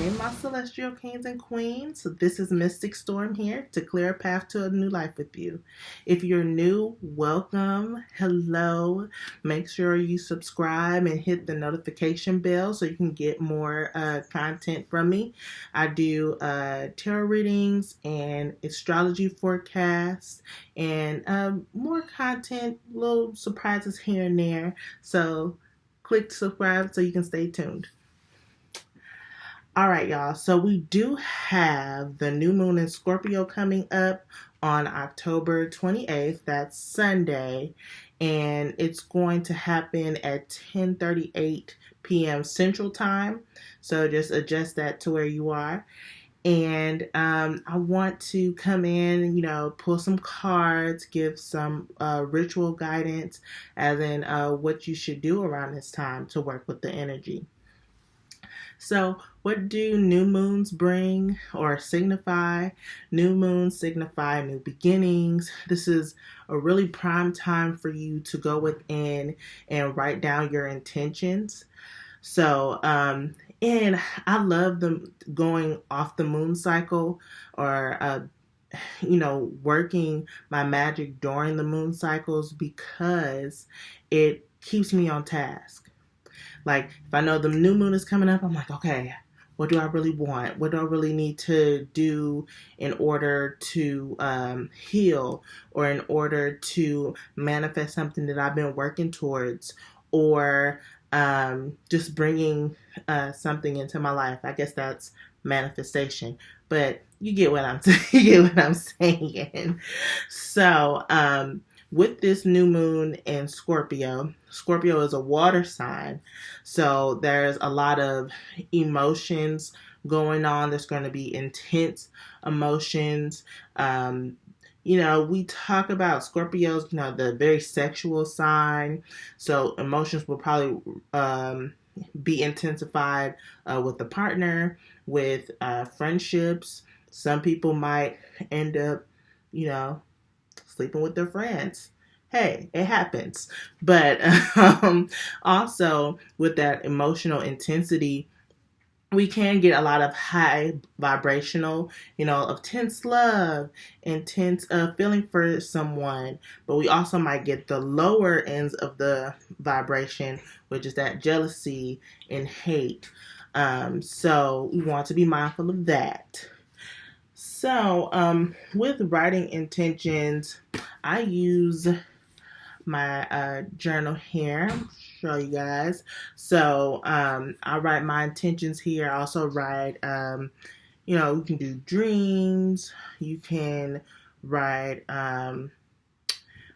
Hey, my celestial kings and queens. This is Mystic Storm here to clear a path to a new life with you. If you're new, welcome. Hello. Make sure you subscribe and hit the notification bell so you can get more content from me. I do tarot readings and astrology forecasts and more content, little surprises here and there. So click subscribe so you can stay tuned. All right, y'all. So we do have the new moon in Scorpio coming up on October 28th. That's Sunday. And it's going to happen at 10:38 p.m. Central Time. So just adjust that to where you are. And I want to come in, pull some cards, give some ritual guidance, as in what you should do around this time to work with the energy. So, what do new moons bring or signify? New moons signify new beginnings. This is a really prime time for you to go within and write down your intentions. So, and I love them going off the moon cycle or, working my magic during the moon cycles because it keeps me on task. Like, if I know the new moon is coming up, I'm like, okay, what do I really want? What do I really need to do in order to heal or in order to manifest something that I've been working towards or just bringing something into my life? I guess that's manifestation, but you get what I'm saying. So, with this new moon in Scorpio, Scorpio is a water sign. So there's a lot of emotions going on. There's going to be intense emotions. We talk about Scorpios, the very sexual sign. So emotions will probably be intensified with the partner, with friendships. Some people might end up, sleeping with their friends. Hey, it happens. But also with that emotional intensity, we can get a lot of high vibrational, of tense love, intense feeling for someone. But we also might get the lower ends of the vibration, which is that jealousy and hate. So we want to be mindful of that. So, with writing intentions, I use my journal here. I'll show you guys. So, I write my intentions here. I also write, you can do dreams. You can write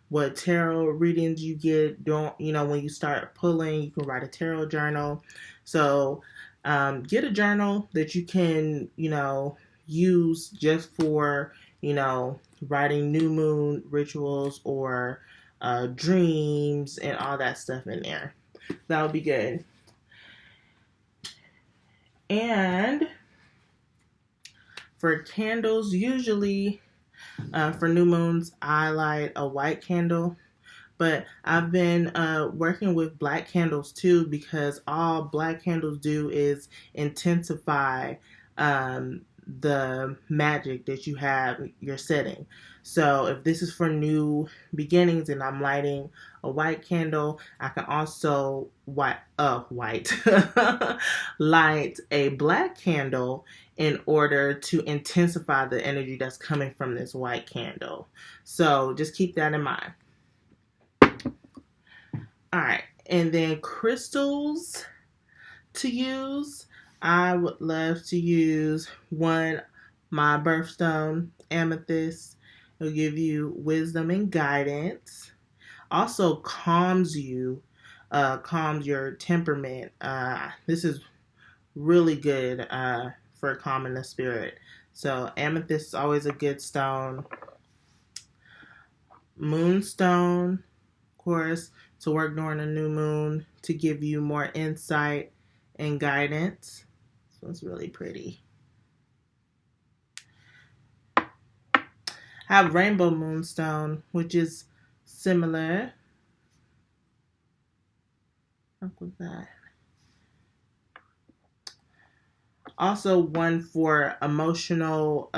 what tarot readings you get. When you start pulling, you can write a tarot journal. So, get a journal that you can, use just for, writing new moon rituals or dreams and all that stuff in there. That would be good. And for candles, usually for new moons, I light a white candle. But I've been working with black candles too because all black candles do is intensify the magic that you're setting. So if this is for new beginnings and I'm lighting a white candle, I can also light a black candle in order to intensify the energy that's coming from this white candle. So just keep that in mind. All right, and then crystals to use. I would love to use my birthstone, amethyst. It'll give you wisdom and guidance. Also calms you, calms your temperament. This is really good for calming the spirit. So amethyst is always a good stone. Moonstone, of course, to work during a new moon to give you more insight and guidance. This one's really pretty. I have rainbow moonstone, which is similar. Look with that. Also, one for emotional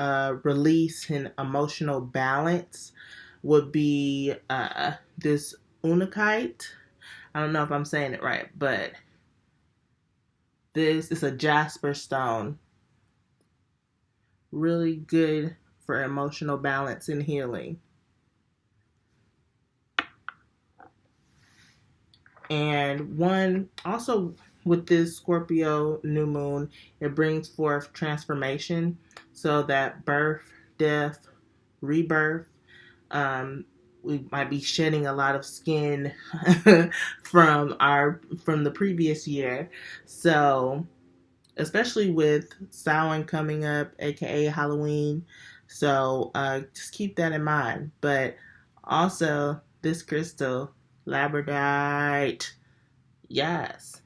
release and emotional balance would be this unakite. I don't know if I'm saying it right, but this is a jasper stone. Really good for emotional balance and healing. And one also with this Scorpio new moon, it brings forth transformation. So that birth, death, rebirth. We might be shedding a lot of skin from the previous year. So especially with Samhain coming up, aka Halloween. So just keep that in mind. But also this crystal, labradorite. Yes.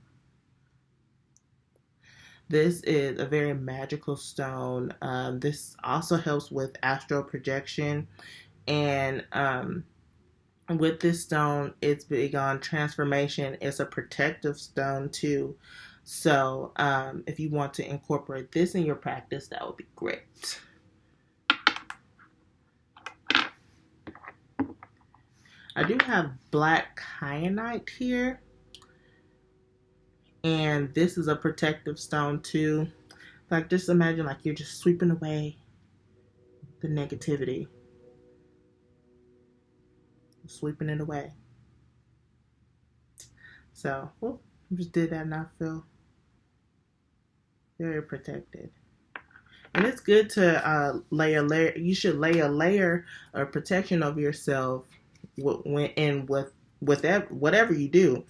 This is a very magical stone. This also helps with astral projection. And with this stone, it's big on transformation. It's a protective stone too. So if you want to incorporate this in your practice, that would be great. I do have black kyanite here. And this is a protective stone too. Like, just imagine like you're just sweeping away the negativity. Sweeping it away. So, I just did that and I feel very protected. And it's good to lay a layer. You should lay a layer of protection over yourself with whatever you do.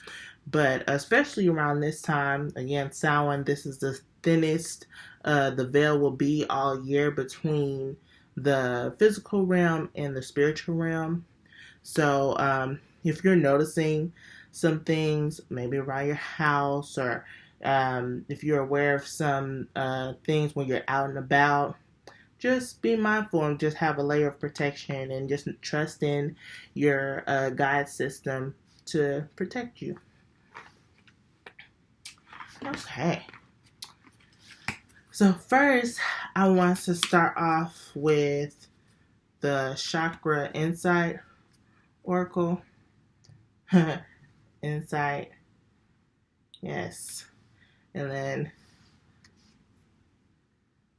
But especially around this time, again, Samhain, this is the thinnest the veil will be all year between the physical realm and the spiritual realm. So if you're noticing some things, maybe around your house, or if you're aware of some things when you're out and about, just be mindful and just have a layer of protection and just trust in your guide system to protect you. Okay. So first, I want to start off with the Chakra Insight Oracle. Insight. Yes. And then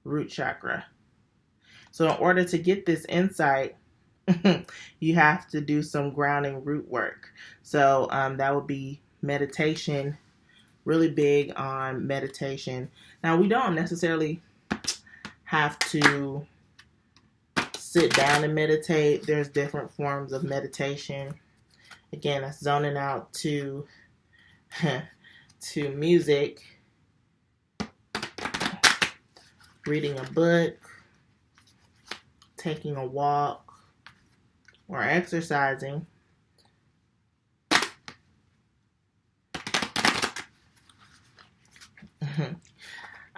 Root Chakra. So in order to get this insight, you have to do some grounding root work. So that would be meditation. Really big on meditation. Now, we don't necessarily have to sit down and meditate. There's different forms of meditation. Again, that's zoning out to music, reading a book, taking a walk, or exercising.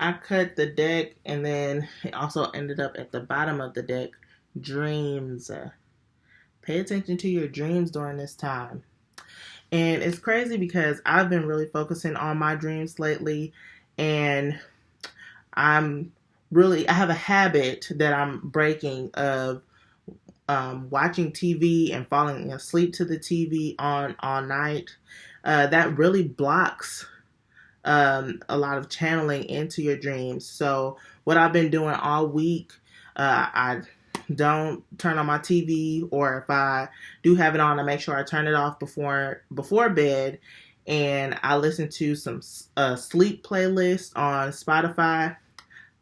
I cut the deck, and then it also ended up at the bottom of the deck. Dreams. Pay attention to your dreams during this time. And it's crazy because I've been really focusing on my dreams lately, and I have a habit that I'm breaking of watching TV and falling asleep to the TV on all night. That really blocks a lot of channeling into your dreams. So what I've been doing all week, I don't turn on my TV, or if I do have it on, I make sure I turn it off before bed, and I listen to some sleep playlist on Spotify.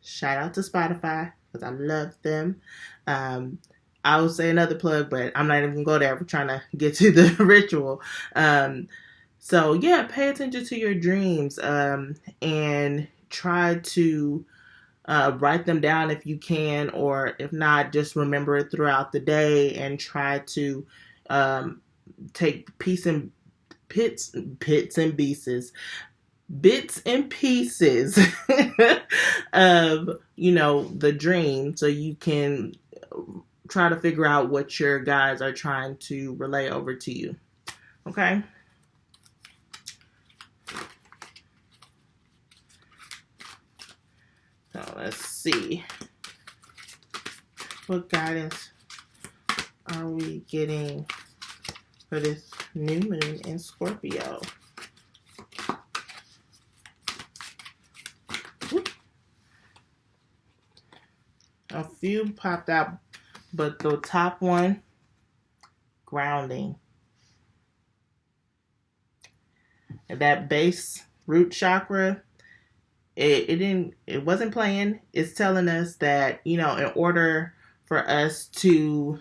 Shout out to Spotify because I love them. I will say another plug, but I'm not even gonna go there. We're trying to get to the ritual. So yeah, pay attention to your dreams and try to write them down if you can, or if not, just remember it throughout the day and try to take bits and pieces of, the dream, so you can try to figure out what your guides are trying to relay over to you. Okay? let's see. What guidance are we getting for this new moon in Scorpio? A few popped out, but the top one, grounding. And that base root chakra, it wasn't playing. It's telling us that, in order for us to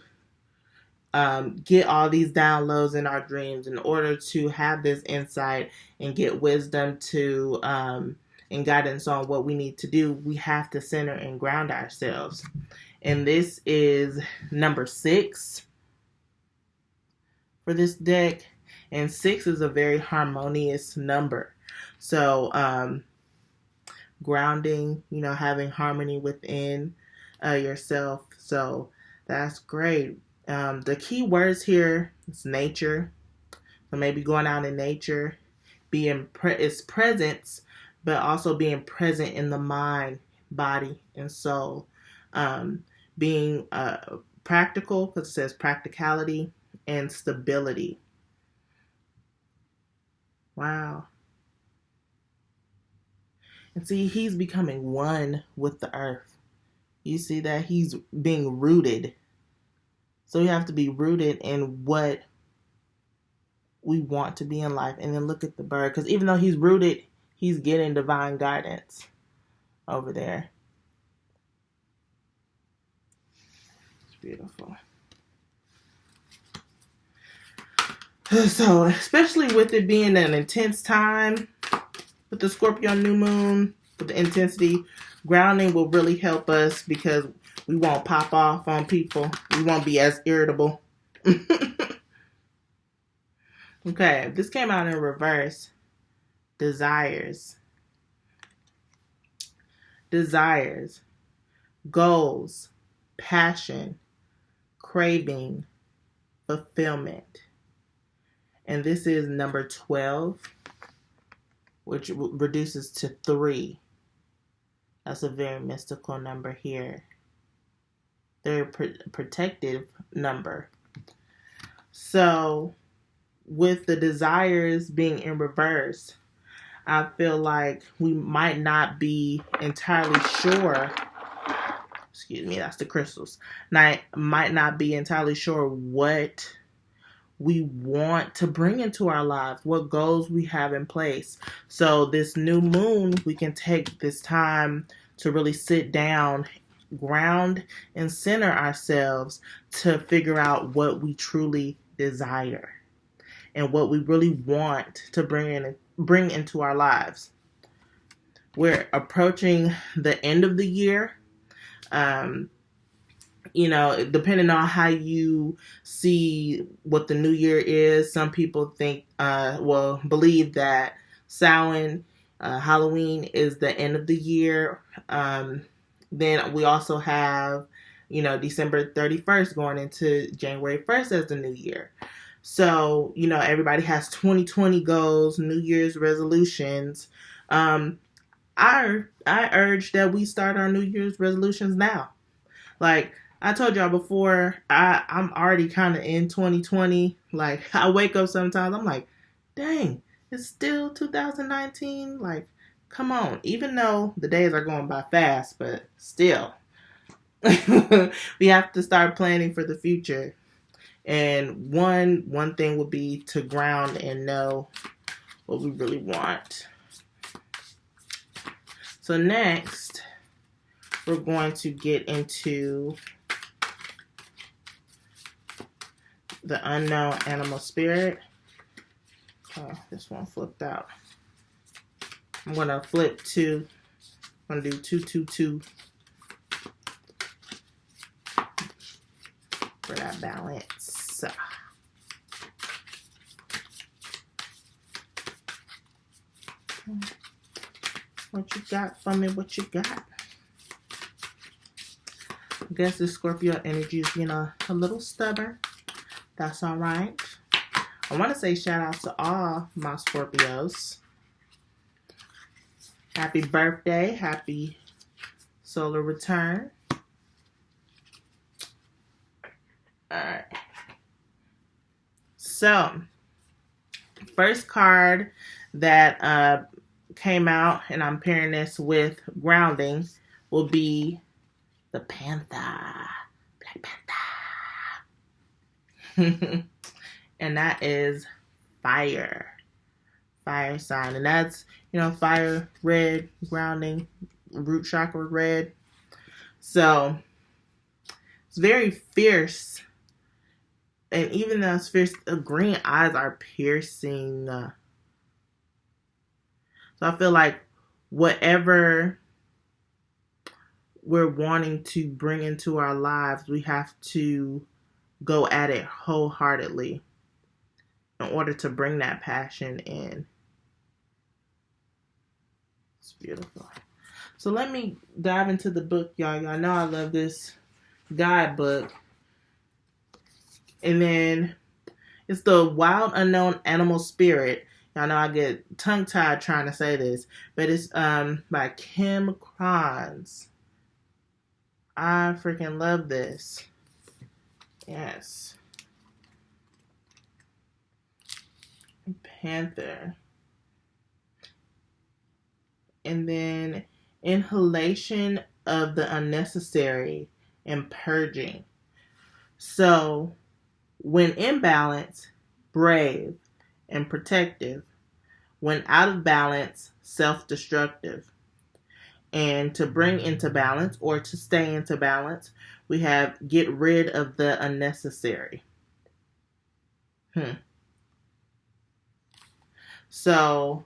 get all these downloads in our dreams, in order to have this insight and get wisdom to and guidance on what we need to do, we have to center and ground ourselves. And this is number 6 for this deck. And 6 is a very harmonious number. So grounding, having harmony within yourself. So that's great. The key words here is nature. So maybe going out in nature, being is presence, but also being present in the mind, body, and soul. Being practical, because it says practicality and stability. Wow. And see, he's becoming one with the earth. You see that? He's being rooted. So we have to be rooted in what we want to be in life. And then look at the bird. Because even though he's rooted, he's getting divine guidance over there. It's beautiful. So, especially with it being an intense time, with the Scorpio new moon, with the intensity, grounding will really help us because we won't pop off on people. We won't be as irritable. Okay, this came out in reverse. Desires. Desires. Goals. Passion. Craving. Fulfillment. And this is number 12, which reduces to 3. That's a very mystical number here. Very protective number. So, with the desires being in reverse, I feel like we might not be entirely sure. Excuse me, that's the crystals. Might not be entirely sure what we want to bring into our lives, what goals we have in place. So this new moon, we can take this time to really sit down, ground, and center ourselves to figure out what we truly desire and what we really want to bring into our lives. We're approaching the end of the year. Depending on how you see what the new year is, some people believe that Samhain, Halloween is the end of the year. Then we also have, December 31st going into January 1st as the new year. So, everybody has 2020 goals, New Year's resolutions. I urge that we start our New Year's resolutions now. Like I told y'all before, I'm already kind of in 2020. Like I wake up sometimes, I'm like, dang, it's still 2019. Like, come on. Even though the days are going by fast, but still, we have to start planning for the future. And one thing would be to ground and know what we really want. So next, we're going to get into the unknown animal spirit. Oh, this one flipped out. I'm going to flip 2. I'm going to do 2, 2, 2 for that balance. What you got for me? What you got? I guess the Scorpio energy is, a little stubborn. That's all right. I want to say shout out to all my Scorpios. Happy birthday. Happy solar return. Alright. So, first card that came out, and I'm pairing this with grounding, will be the Panther. Black Panther. And that is fire. Fire sign. And that's, fire, red, grounding, root chakra red. So, it's very fierce. And even though it's fierce, the green eyes are piercing. So I feel like whatever we're wanting to bring into our lives, we have to go at it wholeheartedly in order to bring that passion in. It's beautiful. So let me dive into the book, y'all. Y'all know I love this guidebook. And then it's the Wild Unknown Animal Spirit. Y'all know I get tongue-tied trying to say this. But it's by Kim Kranz. I freaking love this. Yes. Panther. And then inhalation of the unnecessary and purging. So, when in balance, brave and protective. When out of balance, self-destructive. And to bring into balance or to stay into balance, we have get rid of the unnecessary. So,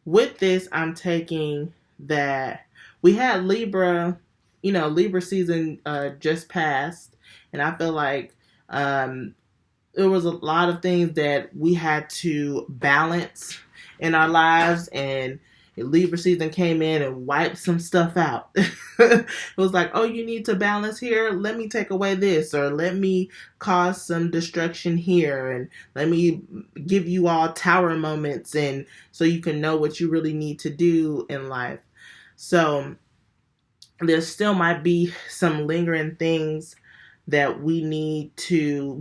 with this, I'm taking that we had Libra, Libra season just passed, and I feel like there was a lot of things that we had to balance in our lives, and Libra season came in and wiped some stuff out. It was like, oh, you need to balance here? Let me take away this, or let me cause some destruction here, and let me give you all tower moments, and so you can know what you really need to do in life. So there still might be some lingering things that we need to,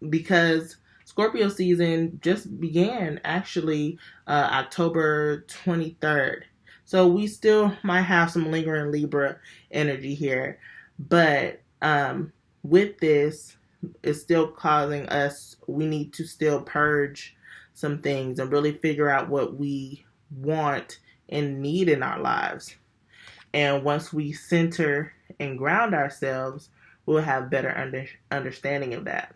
because Scorpio season just began actually October 23rd. So we still might have some lingering Libra energy here. But with this, it's still causing us, we need to still purge some things and really figure out what we want and need in our lives. And once we center and ground ourselves, we'll have better understanding of that.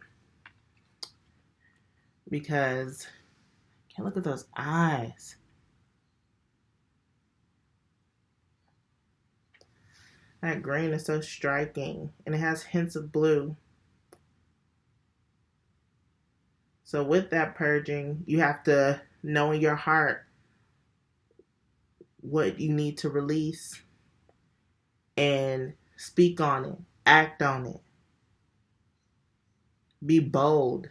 Because, can't look at those eyes. That green is so striking, and it has hints of blue. So with that purging, you have to know in your heart what you need to release and speak on it, act on it. Be bold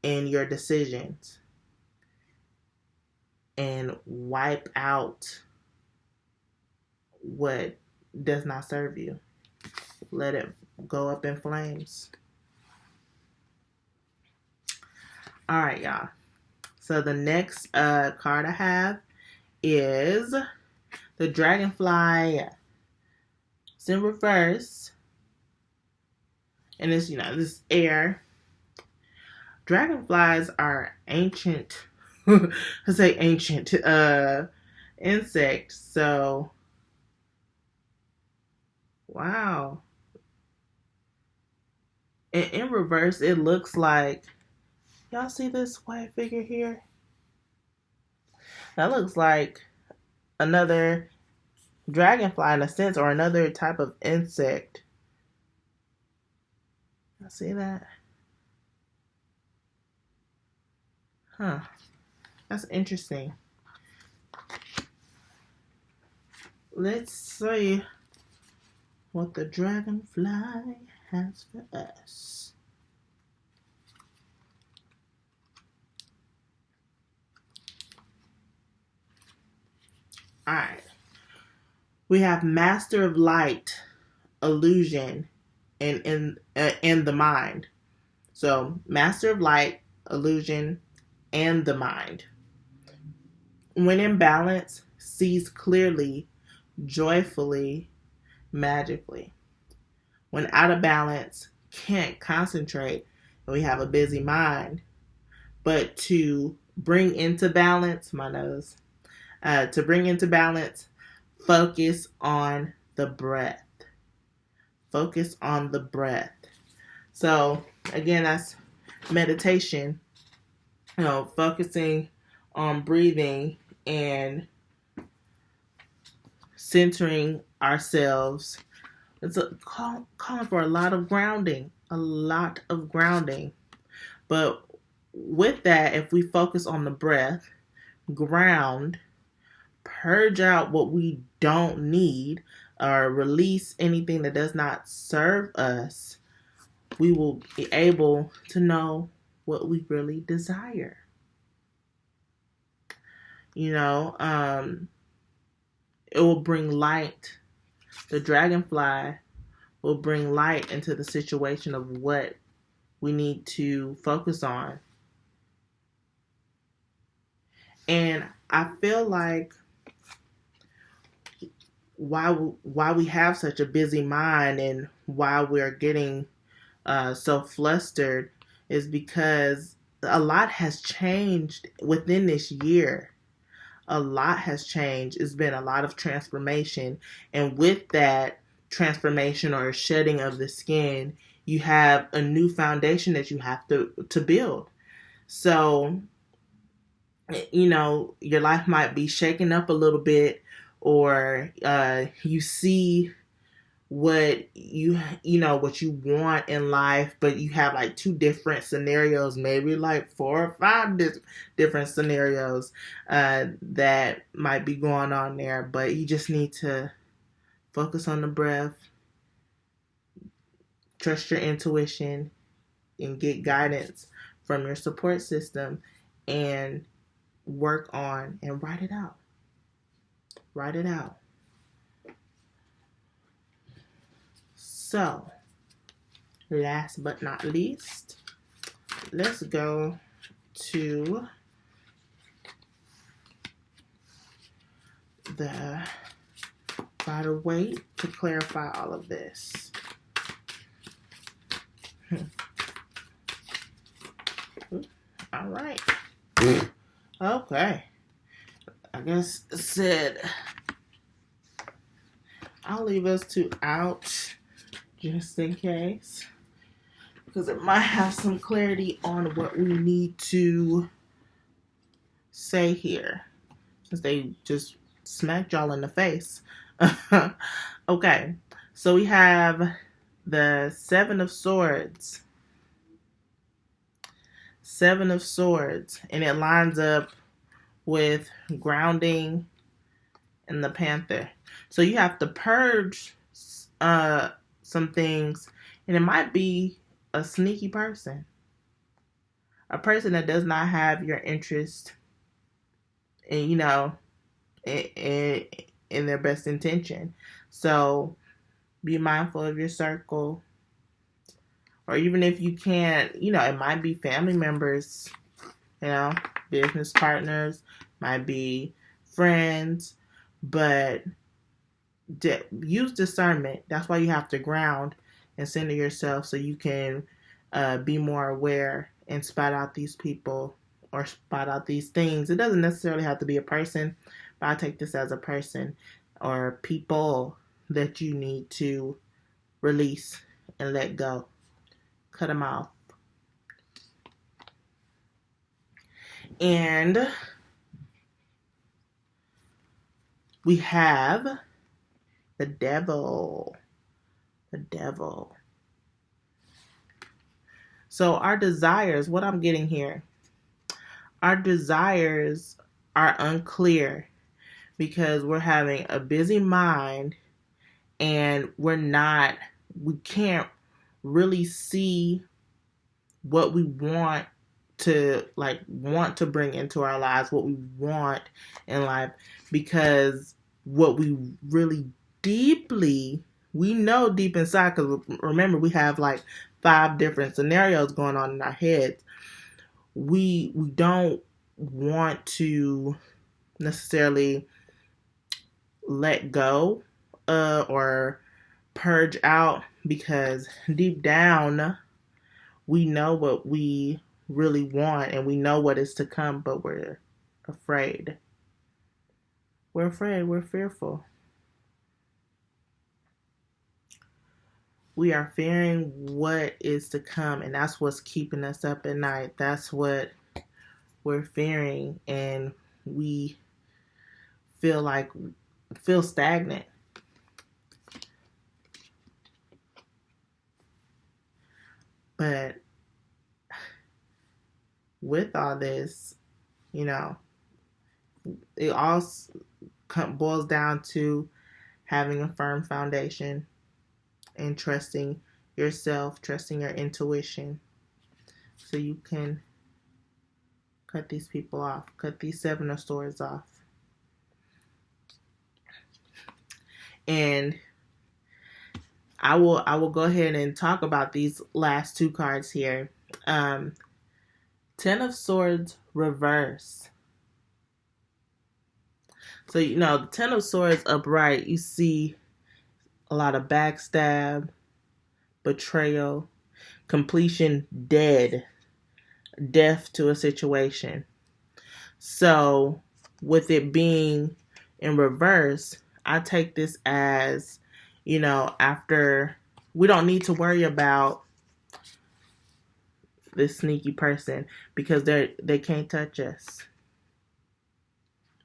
in your decisions and wipe out what does not serve you. Let it go up in flames. All right, y'all. So the next card I have is the Dragonfly. It's in reverse. And it's, this air. Dragonflies are ancient, I say ancient, insects. So, wow. And in reverse, it looks like, y'all see this white figure here? That looks like another dragonfly in a sense, or another type of insect. Y'all see that? Huh. That's interesting. Let's see what the dragonfly has for us. Alright. We have master of light, illusion, and in the mind. So master of light, illusion, and the mind. When in balance, sees clearly, joyfully, magically. When out of balance, can't concentrate, and we have a busy mind. But to bring into balance, my nose, to bring into balance, focus on the breath. Focus on the breath. So again, that's meditation, focusing on breathing and centering ourselves. It's calling for a lot of grounding, But with that, if we focus on the breath, ground, purge out what we don't need, or release anything that does not serve us, we will be able to know what we really desire. It will bring light. The dragonfly will bring light into the situation of what we need to focus on. And I feel like why we have such a busy mind and why we're getting so flustered is because a lot has changed within this year. A lot has changed. It's been a lot of transformation. And with that transformation or shedding of the skin, you have a new foundation that you have to build. So, your life might be shaken up a little bit, or you see what what you want in life, but you have like 2 different scenarios, maybe like 4 or 5 different scenarios that might be going on there. But you just need to focus on the breath, trust your intuition, and get guidance from your support system, and work on and write it out. So, last but not least, let's go to the bottom weight to clarify all of this. All right. Okay. I guess it said I'll leave us 2 out just in case, because it might have some clarity on what we need to say here, since they just smacked y'all in the face. Okay, so we have the 7 of Swords. 7 of Swords, and it lines up with grounding and the Panther. So you have to purge some things, and it might be a sneaky person, a person that does not have your interest, and in their best intention. So be mindful of your circle, or even if you can't, it might be family members, business partners, might be friends, but use discernment. That's why you have to ground and center yourself, so you can be more aware and spot out these people or spot out these things. It doesn't necessarily have to be a person, but I take this as a person or people that you need to release and let go. Cut them off. And we have the devil. The devil. So our desires, what I'm getting here, our desires are unclear because we're having a busy mind, and we can't really see what we want to bring into our lives, what we want in life, because what we really we know deep inside, because remember, we have like 5 different scenarios going on in our heads. We don't want to necessarily let go or purge out, because deep down we know what we really want and we know what is to come, but we're afraid. We're afraid. We're fearful. We are fearing what is to come, and that's what's keeping us up at night. That's what we're fearing, and we feel stagnant. But with all this, it all boils down to having a firm foundation and trusting yourself, trusting your intuition, so you can cut these people off, cut these 7 of Swords off. And I will go ahead and talk about these last 2 cards here. 10 of Swords reverse. So, the 10 of Swords upright, you see a lot of backstab, betrayal, completion, death to a situation. So, with it being in reverse, I take this as, after, we don't need to worry about this sneaky person, because they can't touch us.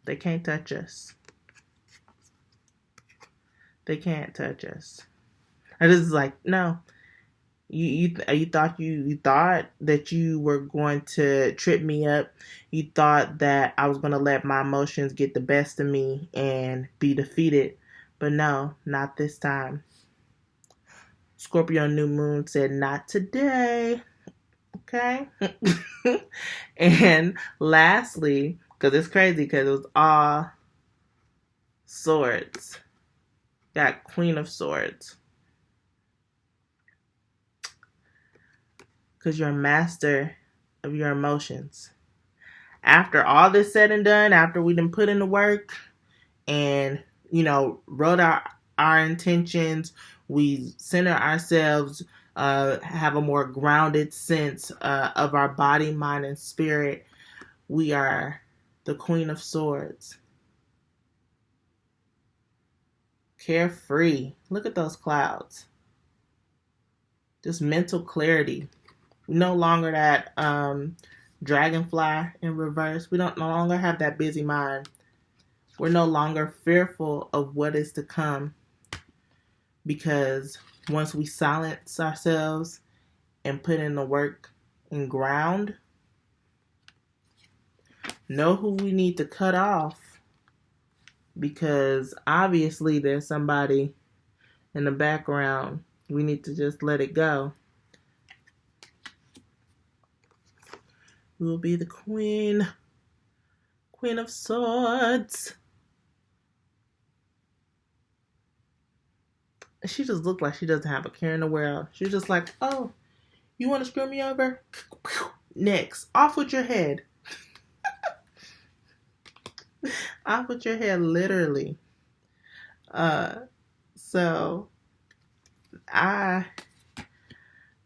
They can't touch us. They can't touch us. And this is like, no. You thought that you were going to trip me up. You thought that I was going to let my emotions get the best of me and be defeated. But no, not this time. Scorpio new moon said, not today. Okay? And lastly, because it's crazy, because it was all swords. Got Queen of Swords. Because you're a master of your emotions. After all this said and done, after we done put in the work and, wrote our intentions, we center ourselves, have a more grounded sense of our body, mind, and spirit. We are the Queen of Swords. Carefree. Look at those clouds. Just mental clarity. No longer that dragonfly in reverse. We no longer have that busy mind. We're no longer fearful of what is to come, because once we silence ourselves and put in the work and ground, know who we need to cut off, because obviously there's somebody in the background. We need to just let it go. We will be the Queen of Swords. She just looked like she doesn't have a care in the world. She's just like, oh, you want to screw me over? Next. Off with your head. Off with your head, literally. So, I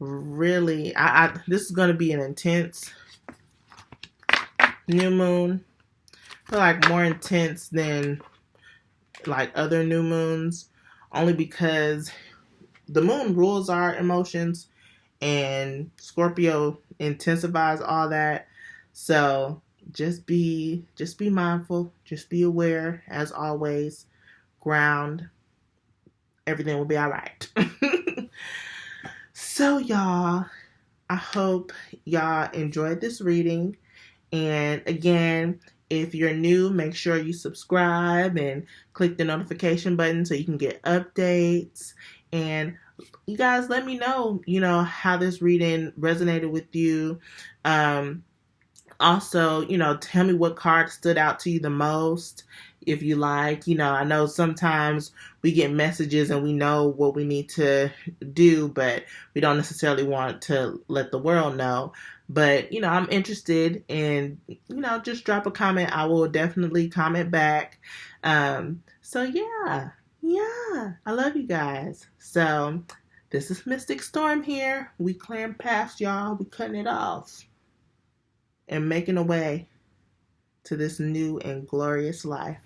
really, this is going to be an intense new moon. I feel like more intense than like other new moons, only because the moon rules our emotions and Scorpio intensifies all that. So just be mindful, just be aware, as always. Ground. Everything will be all right. So y'all, I hope y'all enjoyed this reading. And again, if you're new, make sure you subscribe and click the notification button so you can get updates. And you guys, let me know, how this reading resonated with you. Also, tell me what card stood out to you the most. If you like, I know sometimes we get messages and we know what we need to do, but we don't necessarily want to let the world know. But, I'm interested in, just drop a comment. I will definitely comment back. So yeah, I love you guys. So this is Mystic Storm here. We clearing past y'all. We cutting it off and making a way to this new and glorious life.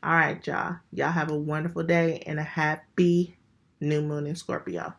All right, y'all. Y'all have a wonderful day and a happy new moon in Scorpio.